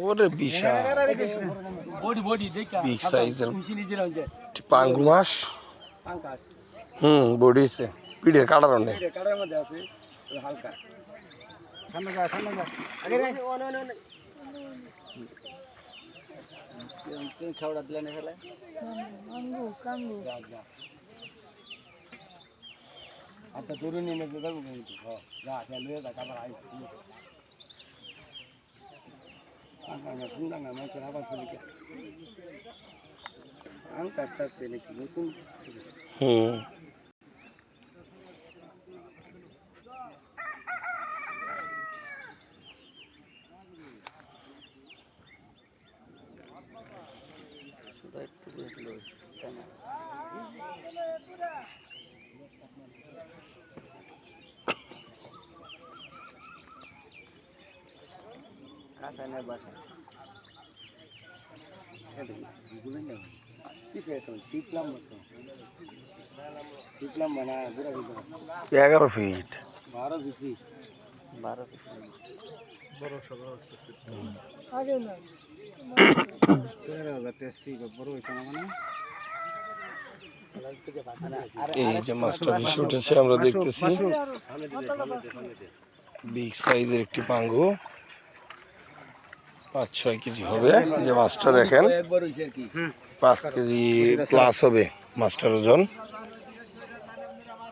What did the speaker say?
ওরে বিশাল বিগ সাইজের পাঙ্গু মাছ। বডি আছে পিঠের কাটার অনেক। আচ্ছা দূরে নিয়ে নেবে যাবো কিন্তু যা লয়ে যা খাবার আই এগারো ফিট 12 এই যে মাছটা ভেসে উঠেছে আমরা দেখতেছি বিগ সাইজের একটি পাঙ্গু 5-6 কেজি হবে। যে মাছটা দেখেন 5 কেজি প্লাস হবে মাছটার ওজন।